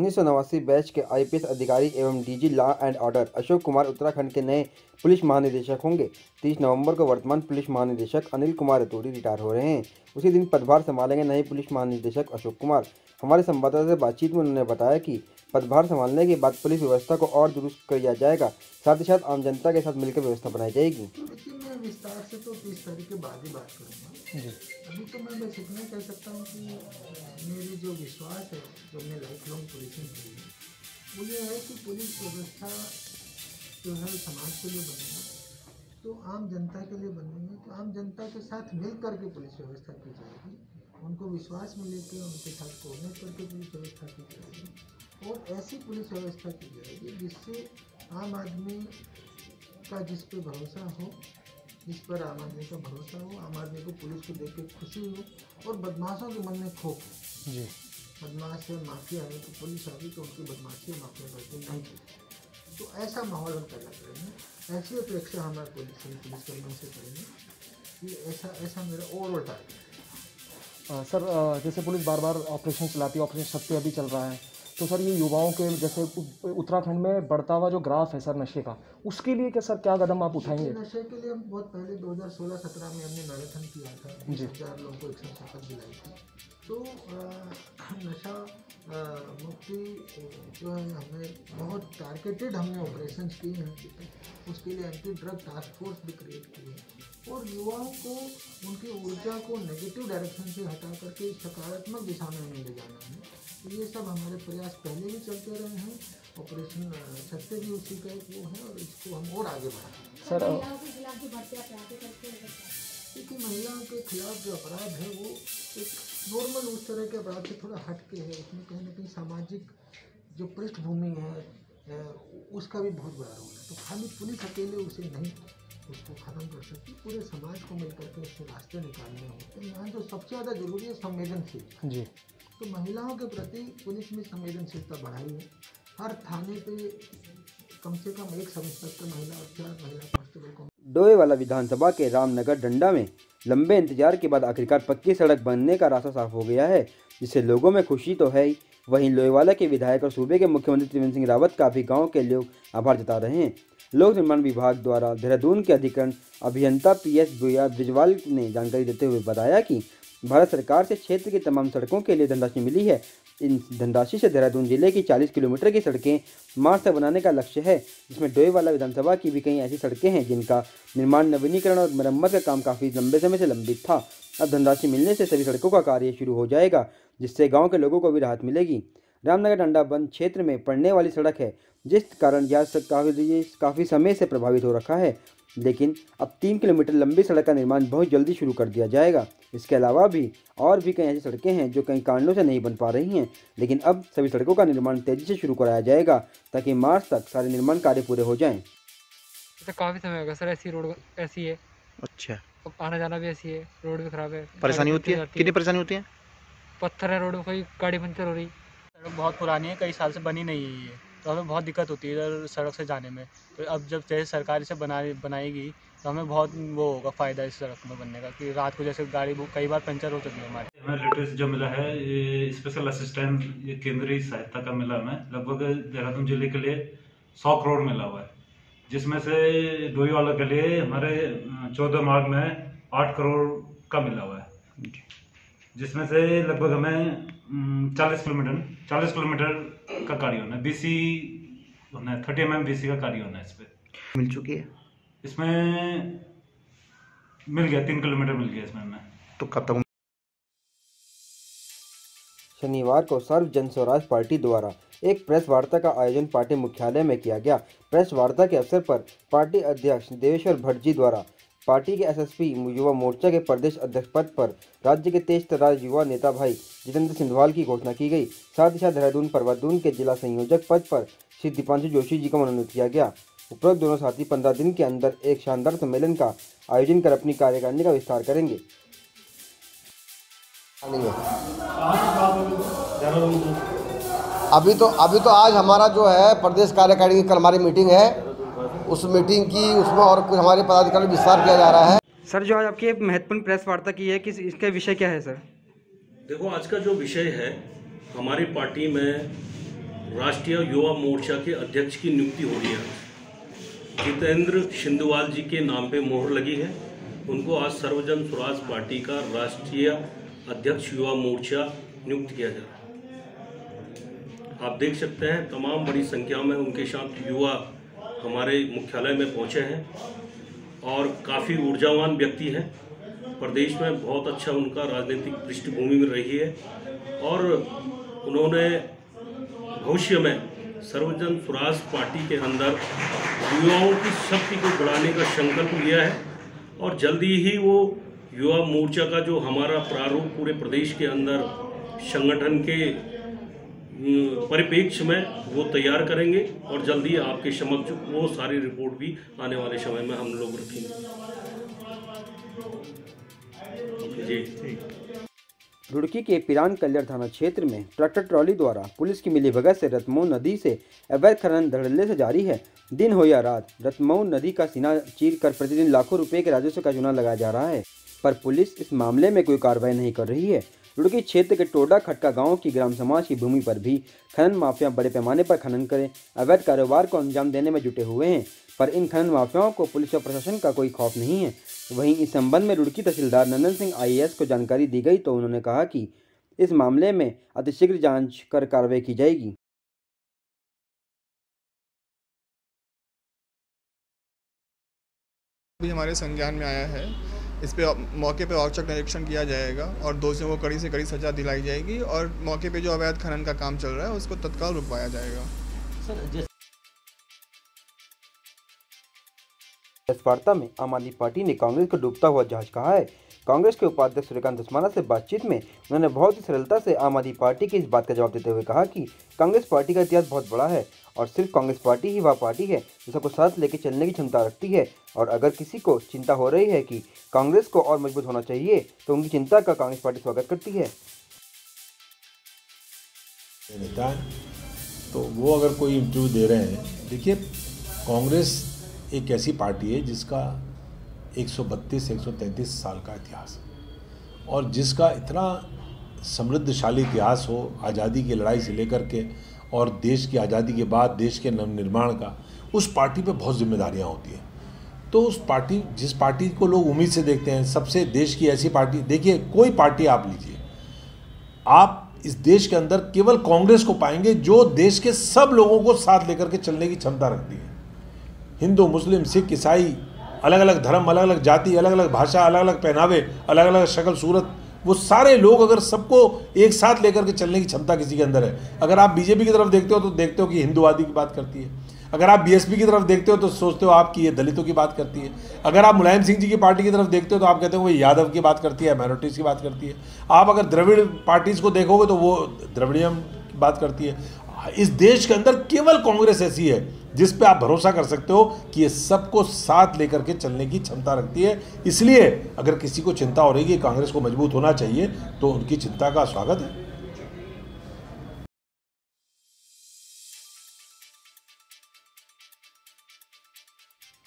1989 batch के IPS अधिकारी एवं DG law and order Ashok Kumar Uttarakhand के नए पुलिस महानिदेशक होंगे। 30 नवंबर को वर्तमान पुलिस महानिदेशक अनिल कुमार रतूड़ी रिटायर हो रहे हैं। उसी दिन पदभार संभालेंगे नए पुलिस महानिदेशक अशोक कुमार। हमारे संवाददाता से बातचीत में उन्होंने बताया कि पदभार संभालने के बाद पुलिस व्यवस्था को और दुरुस्त किया जाएगा, साथ ही साथ आम जनता के साथ मिलकर व्यवस्था बनाई जाएगी। मैं विस्तार से तो 30 तारीख के बाद ही बात करूँगा। अभी तो मैं बस इतना कह सकता हूँ कि मेरी जो विश्वास है, जो मैं लाइफ लॉन्ग पुलिसिंग की है, वो ये है कि पुलिस व्यवस्था जो है समाज के लिए बनेगी, तो आम जनता के लिए बनेगी, तो आम जनता के साथ मिल करके पुलिस व्यवस्था की जाएगी, उनको विश्वास में लेकर उनके साथ कोऑर्डिनेट करके पुलिस व्यवस्था की जाएगी और ऐसी पुलिस व्यवस्था की जाएगी जिससे आम आदमी का जिस पे भरोसा हो, जिस पर आम आदमी का भरोसा हो, आम आदमी को पुलिस को देख के खुशी हो और बदमाशों के मन में खौफ हो। जी, बदमाश है, माफिया है, तो पुलिस आ गई तो उनकी बदमाशी माफिया करके नहीं की, तो ऐसा माहौल हम पैदा करेंगे। ऐसी अपेक्षा हमारे पुलिसकर्मियों से करेंगे कि ऐसा मेरा ओवरऑल टारगेट है। सर, जैसे पुलिस बार बार ऑपरेशन चलाती है, ऑपरेशन सत्य अभी चल रहा है, तो सर ये युवाओं के जैसे उत्तराखंड में बढ़ता हुआ जो ग्राफ है सर नशे का, उसके लिए क्या कदम आप उठाएंगे? नशे के लिए हम बहुत पहले 2016-17 में हमने मैराथन किया था, 20,000 लोगों को 100 शपथ दिलाई थी। तो नशा मुक्ति जो है हमने बहुत टारगेटेड हमने ऑपरेशन किए हैं, उसके लिए एंटी ड्रग टास्क फोर्स भी क्रिएट की है और युवाओं को उनकी ऊर्जा को नेगेटिव डायरेक्शन से हटा करके सकारात्मक दिशा में हमें ले जाना है। तो ये सब हमारे प्रयास पहले भी चलते रहे हैं, ऑपरेशन सत्य भी उसी का एक वो है और इसको हम और आगे बढ़ाएं। सर, क्योंकि महिलाओं के खिलाफ जो अपराध है वो एक नॉर्मल उस तरह के अपराध से थोड़ा हट के है, उसमें कहीं ना कहीं सामाजिक जो पृष्ठभूमि है उसका भी बहुत बड़ा रोल है। तो खाली पुलिस अकेले उसे नहीं उसको ख़त्म कर सकती, पूरे समाज को मिलकर के उससे रास्ते निकालने होते हैं। यहाँ जो सबसे ज़्यादा जरूरी है संवेदनशीलता जी, तो महिलाओं के प्रति पुलिस में संवेदनशीलता बढ़ाई है। हर थाने पे कम से कम एक सब इंस्पेक्टर महिला और 4 महिला कांस्टेबल को। डोईवाला विधानसभा के रामनगर डंडा में लंबे इंतजार के बाद आखिरकार पक्की सड़क बनने का रास्ता साफ हो गया है, जिससे लोगों में खुशी तो है ही, वहीं लोईवाला के विधायक और सूबे के मुख्यमंत्री त्रिवेंद्र सिंह रावत का भी गांव के लोग आभार जता रहे हैं। लोक निर्माण विभाग द्वारा देहरादून के अधिकरण अभियंता PS ब्रिजवाल ने जानकारी देते हुए बताया कि भारत सरकार से क्षेत्र की तमाम सड़कों के लिए धनराशि मिली है। इन धनराशि से देहरादून जिले की 40 किलोमीटर की सड़कें मार्च तक बनाने का लक्ष्य है, जिसमें डोईवाला विधानसभा की भी कई ऐसी सड़कें हैं जिनका निर्माण, नवीनीकरण और मरम्मत का काम काफ़ी लंबे समय से लंबित था। अब धनराशि मिलने से सभी सड़कों का कार्य शुरू हो जाएगा, जिससे गाँव के लोगों को भी राहत मिलेगी। रामनगर डंडा वन क्षेत्र में पड़ने वाली सड़क है, जिस कारण यह काफ़ी समय से प्रभावित हो रखा है, लेकिन अब 3 किलोमीटर लंबी सड़क का निर्माण बहुत जल्दी शुरू कर दिया जाएगा। इसके अलावा भी और भी कई ऐसी सड़कें हैं जो कई कारणों से नहीं बन पा रही हैं, लेकिन अब सभी सड़कों का निर्माण तेजी से शुरू कराया जाएगा ताकि मार्च तक सारे निर्माण कार्य पूरे हो जाएं। तो काफ़ी समय होगा सर, ऐसी रोड ऐसी है। अच्छा, आना जाना भी ऐसी है, रोड भी खराब है। परेशानी होती है? कितनी परेशानी होती है? पत्थर है रोड में, कोई गाड़ी पंचर हो रही। सड़क बहुत पुरानी है, कई साल से बनी नहीं है ये, तो हमें बहुत दिक्कत होती है इधर सड़क से जाने में। तो अब जब जैसे सरकार इसे बनाएगी तो हमें बहुत वो होगा फ़ायदा इस सड़क में बनने का, कि रात को जैसे गाड़ी कई बार पंचर हो चुकी है हमारी। हमें लेटेस्ट जो मिला है ये स्पेशल असिस्टेंट, ये केंद्रीय सहायता का मिला हमें, लगभग देहरादून जिले के लिए 100 करोड़ मिला हुआ है, जिसमें से डोईवाला के लिए हमारे 14 मार्च में 8 करोड़ का मिला हुआ है, जिसमें से लगभग हमें 40 किलोमीटर का कार्य होना है, BC होना है, 30 mm BC का कार्य होना है। इस पर मिल चुकी है, इसमें मिल गया 3 किलोमीटर मिल गया इसमें हमें। तो कब तक? शनिवार को सर्व जन स्वराज पार्टी द्वारा एक प्रेस वार्ता का आयोजन पार्टी मुख्यालय में किया गया। प्रेस वार्ता के अवसर पर पार्टी अध्यक्ष देवेश्वर भट्ट जी द्वारा पार्टी के SSP युवा मोर्चा के प्रदेश अध्यक्ष पद पर राज्य के तेज तर्रार युवा नेता भाई जितेंद्र सिंधवाल की घोषणा की गई। साथ ही साथ देहरादून परवादून के जिला संयोजक पद पर श्री दीपांशु जोशी जी का मनोनीत किया गया। उपरोक्त दोनों साथी 15 दिन के अंदर एक शानदार सम्मेलन का आयोजन कर अपनी कार्यकारिणी का विस्तार करेंगे। अभी तो आज हमारा जो है प्रदेश कार्यकारिणी की कल हमारी मीटिंग है, उस मीटिंग की उसमें और कुछ हमारे पदाधिकारी विस्तार किया जा रहा है। सर, जो आज आपकी महत्वपूर्ण प्रेस वार्ता की है, किस इसका विषय क्या है सर? देखो, आज का जो विषय है, हमारी पार्टी में राष्ट्रीय युवा मोर्चा के अध्यक्ष की नियुक्ति हो रही है। जितेंद्र शिंदवाल जी के नाम पे मोहर लगी है। उनको आज सर्वजन स्वराज पार्टी का राष्ट्रीय अध्यक्ष युवा मोर्चा नियुक्त किया जा रहा है। आप देख सकते हैं तमाम बड़ी संख्या में उनके साथ युवा हमारे मुख्यालय में पहुंचे हैं और काफ़ी ऊर्जावान व्यक्ति हैं। प्रदेश में बहुत अच्छा उनका राजनीतिक पृष्ठभूमि में रही है और उन्होंने भविष्य में सर्वजन स्वराज पार्टी के अंदर युवाओं की शक्ति को बढ़ाने का संकल्प लिया है और जल्दी ही वो युवा मोर्चा का जो हमारा प्रारूप पूरे प्रदेश के अंदर संगठन के परिप्रेक्ष्य में वो तैयार करेंगे और जल्दी आपके समक्ष वो सारी रिपोर्ट भी आने वाले समय में हम लोग रखेंगे। जी। रुड़की के पिरान कल्याण थाना क्षेत्र में ट्रैक्टर ट्रॉली द्वारा पुलिस की मिलीभगत से रतमऊ नदी से अवैध खनन धड़ल्ले से जारी है। दिन हो या रात रतमऊ नदी का सीना चीर कर प्रतिदिन लाखों रुपए के राजस्व का चूना लगाया जा रहा है, पर पुलिस इस मामले में कोई कार्रवाई नहीं कर रही है। रुड़की क्षेत्र के टोडा खटका गांव की ग्राम समाज की भूमि पर भी खनन माफिया बड़े पैमाने पर खनन कर अवैध कारोबार को अंजाम देने में जुटे हुए हैं, पर इन खनन माफियाओं को पुलिस और प्रशासन का कोई खौफ नहीं है। वहीं इस संबंध में रुड़की तहसीलदार नंदन सिंह IAS को जानकारी दी गई तो उन्होंने कहा कि इस मामले में अतिशीघ्र जांच कर कार्रवाई की जाएगी। अभी हमारे संज्ञान में आया है, इस पे मौके पे औचक निरीक्षण किया जाएगा और दोषियों को कड़ी से कड़ी सजा दिलाई जाएगी और मौके पे जो अवैध खनन का काम चल रहा है उसको तत्काल रुकवाया जाएगा। इस वार्ता में आम आदमी पार्टी ने कांग्रेस को डूबता हुआ जहाज कहा है। कांग्रेस के उपाध्यक्ष सूर्यकांत धस्माना से बातचीत में उन्होंने बहुत ही सरलता से आम आदमी पार्टी की इस बात का जवाब देते हुए कहा कि कांग्रेस पार्टी का इतिहास बहुत बड़ा है और सिर्फ कांग्रेस पार्टी ही वह पार्टी है जो सबको साथ लेकर चलने की क्षमता रखती है, और अगर किसी को चिंता हो रही है कि कांग्रेस को और मजबूत होना चाहिए तो उनकी चिंता का कांग्रेस पार्टी स्वागत करती है। तो वो अगर कोई इंटरव्यू दे रहे हैं, देखिए कांग्रेस एक ऐसी पार्टी है जिसका 132-133 साल का इतिहास है और जिसका इतना समृद्धशाली इतिहास हो आज़ादी की लड़ाई से लेकर के और देश की आज़ादी के बाद देश के नवनिर्माण का, उस पार्टी पे बहुत जिम्मेदारियां होती हैं। तो उस पार्टी, जिस पार्टी को लोग उम्मीद से देखते हैं, सबसे देश की ऐसी पार्टी, देखिए कोई पार्टी आप लीजिए, आप इस देश के अंदर केवल कांग्रेस को पाएंगे जो देश के सब लोगों को साथ लेकर के चलने की क्षमता रखती है। हिंदू, मुस्लिम, सिख, ईसाई, अलग अलग धर्म, अलग अलग जाति, अलग अलग भाषा, अलग अलग पहनावे, अलग अलग शक्ल सूरत, वो सारे लोग अगर सबको एक साथ लेकर के चलने की क्षमता किसी के अंदर है। अगर आप बीजेपी की तरफ देखते हो तो देखते हो कि हिंदुवादी की बात करती है, अगर आप बीएसपी की तरफ देखते हो तो सोचते हो आपकी ये दलितों की बात करती है, अगर आप मुलायम सिंह जी की पार्टी की तरफ देखते हो तो आप कहते हो वो यादव की बात करती है, माइनॉरिटीज़ की बात करती है। आप अगर द्रविड़ पार्टीज़ को देखोगे तो वो द्रविड़ियम की बात करती है। इस देश के अंदर केवल कांग्रेस ऐसी है जिस पे आप भरोसा कर सकते हो कि ये सबको साथ लेकर के चलने की क्षमता रखती है। इसलिए अगर किसी को चिंता हो रही है कि कांग्रेस को मजबूत होना चाहिए तो उनकी चिंता का स्वागत है।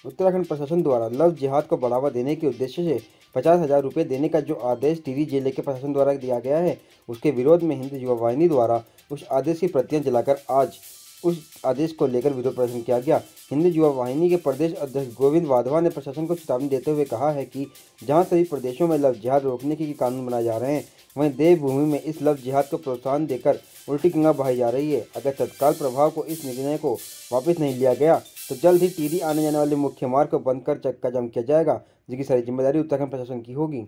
उत्तराखंड प्रशासन द्वारा लव जिहाद को बढ़ावा देने के उद्देश्य से 50,000 रुपये देने का जो आदेश टिहरी जिले के प्रशासन द्वारा दिया गया है, उसके विरोध में हिंद युवा वाहिनी द्वारा उस आदेश की प्रतियां जलाकर आज उस आदेश को लेकर विरोध प्रदर्शन किया गया। हिंद युवा वाहिनी के प्रदेश अध्यक्ष गोविंद वाधवा ने प्रशासन को चेतावनी देते हुए कहा है कि जहां सभी प्रदेशों में लव जिहाद रोकने के कानून बनाए जा रहे हैं, वहीं देवभूमि में इस लव जिहाद को प्रोत्साहन देकर उल्टी गंगा बहाई जा रही है। अगर तत्काल प्रभाव को इस निर्णय को वापस नहीं लिया गया तो जल्द ही टिहरी आने जाने वाले मुख्य मार्ग को बंद कर चक्का जाम किया जाएगा, जिसकी सारी जिम्मेदारी उत्तराखंड प्रशासन की होगी।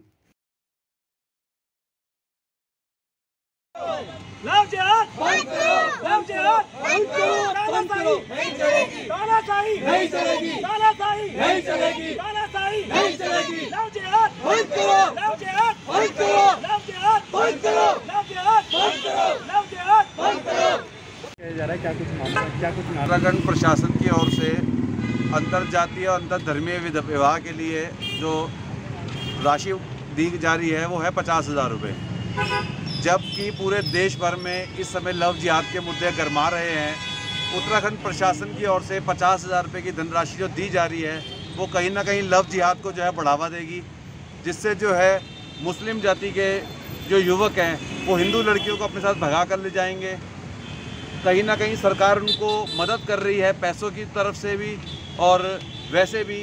लव जिहाद बंद करो, लव जिहाद बंद करो, बंद करो, नहीं चलेगी, तानाशाही नहीं चलेगी, तानाशाही नहीं चलेगी, तानाशाही नहीं चलेगी, लव जिहाद बंद करो, लव जिहाद बंद करो, लव जिहाद बंद करो, लव जिहाद बंद करो, लव जिहाद बंद करो। जा रहा है क्या कुछ मामला, क्या कुछ उत्तराखंड प्रशासन की ओर से अंतरजातीय और अंतरधर्मीय विवाह के लिए जो राशि दी जा रही है वो है 50,000 रुपये, जबकि पूरे देश भर में इस समय लव जिहाद के मुद्दे गरमा रहे हैं। उत्तराखंड प्रशासन की ओर से 50,000 रुपये की धनराशि जो दी जा रही है वो कहीं ना कहीं लव जिहाद को जो है बढ़ावा देगी, जिससे जो है मुस्लिम जाति के जो युवक हैं वो हिंदू लड़कियों को अपने साथ भगा कर ले जाएंगे कहीं ना कहीं सरकार उनको मदद कर रही है, पैसों की तरफ से भी और वैसे भी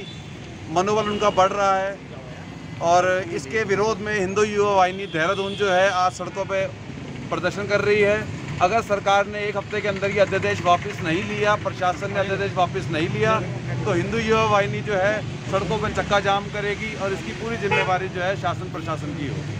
मनोबल उनका बढ़ रहा है। और इसके विरोध में हिंदू युवा वाहिनी देहरादून जो है आज सड़कों पे प्रदर्शन कर रही है। अगर सरकार ने एक हफ्ते के अंदर ये अध्यादेश वापस नहीं लिया, प्रशासन ने अध्यादेश वापस नहीं लिया, तो हिंदू युवा वाहिनी जो है सड़कों पर चक्का जाम करेगी और इसकी पूरी जिम्मेवारी जो है शासन प्रशासन की होगी।